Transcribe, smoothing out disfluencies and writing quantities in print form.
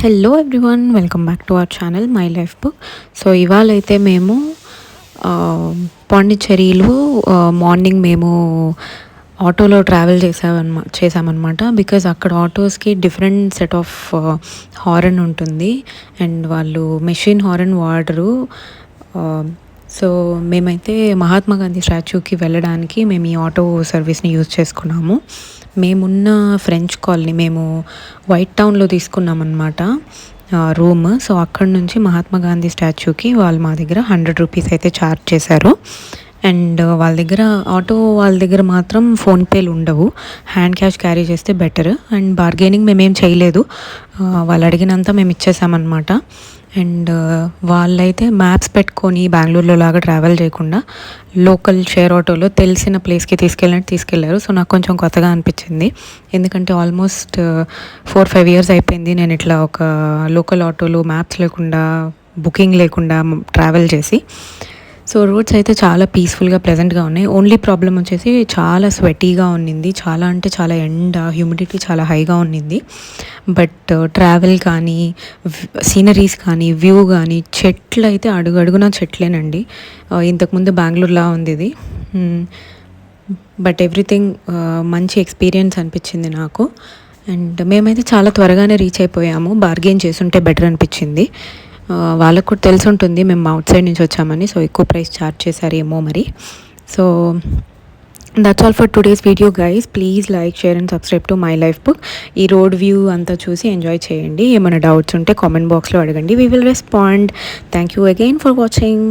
Hello everyone, welcome back to our channel my life book. So ఇవాళైతే మేము పాండిచ్చేరిలో morning మేము ఆటోలో ట్రావెల్ చేసామన్నమాట. బికాజ్ అక్కడ ఆటోస్కి డిఫరెంట్ సెట్ ఆఫ్ హారన్ ఉంటుంది అండ్ వాళ్ళు మెషిన్ హారన్ వాడరు. సో మేమైతే మహాత్మా గాంధీ స్టాచ్యూకి వెళ్ళడానికి మేము ఈ ఆటో సర్వీస్ని యూజ్ చేసుకున్నాము. మేమున్న ఫ్రెంచ్ కాలనీ మేము వైట్ టౌన్లో తీసుకున్నామన్నమాట రూమ్. సో అక్కడ నుంచి మహాత్మా గాంధీ స్టాచ్యూకి వాళ్ళు మా దగ్గర 100 రూపీస్ అయితే ఛార్జ్ చేశారు. అండ్ వాళ్ళ దగ్గర మాత్రం ఫోన్పేలు ఉండవు, హ్యాండ్ క్యాష్ క్యారీ చేస్తే బెటర్. అండ్ బార్గెనింగ్ మేమేం చేయలేదు, వాళ్ళు అడిగినంత మేము ఇచ్చేసామన్నమాట. అండ్ వాళ్ళైతే మ్యాప్స్ పెట్టుకొని బెంగళూరులో లాగా ట్రావెల్ చేయకుండా లోకల్ షేర్ ఆటోలో తెలిసిన ప్లేస్కి తీసుకెళ్లారు. సో నాకు కొంచెం కొత్తగా అనిపించింది, ఎందుకంటే ఆల్మోస్ట్ 4-5 ఇయర్స్ అయిపోయింది నేను ఇట్లా ఒక లోకల్ ఆటోలో మ్యాప్స్ లేకుండా బుకింగ్ లేకుండా ట్రావెల్ చేసి. సో రోడ్స్ అయితే చాలా పీస్ఫుల్గా ప్లెజెంట్గా ఉన్నాయి. ఓన్లీ ప్రాబ్లం వచ్చేసి చాలా స్వెటీగా ఉన్నింది, చాలా అంటే చాలా ఎండ, హ్యూమిడిటీ చాలా హైగా ఉన్నింది. బట్ ట్రావెల్ కానీ సీనరీస్ కానీ వ్యూ కానీ చెట్లు అయితే అడుగడుగునా చెట్లేనండి. ఇంతకుముందు బెంగళూరులా ఉంది ఇది. బట్ ఎవ్రీథింగ్ మంచి ఎక్స్పీరియన్స్ అనిపించింది నాకు. అండ్ మేమైతే చాలా త్వరగానే రీచ్ అయిపోయాము, బార్గెన్ చేసుంటే బెటర్ అనిపించింది. వాళ్ళకు కూడా తెలిసి ఉంటుంది మేము అవుట్ సైడ్ నుంచి వచ్చామని, సో ఎక్కువ ప్రైస్ ఛార్జ్ చేశారేమో మరి. So that's all for today's video guys. Please like, share and subscribe to my life book. ఈ రోడ్ వ్యూ అంతా చూసి ఎంజాయ్ చేయండి. ఏమైనా డౌట్స్ ఉంటే కామెంట్ బాక్స్లో అడగండి, we will respond. Thank you again for watching.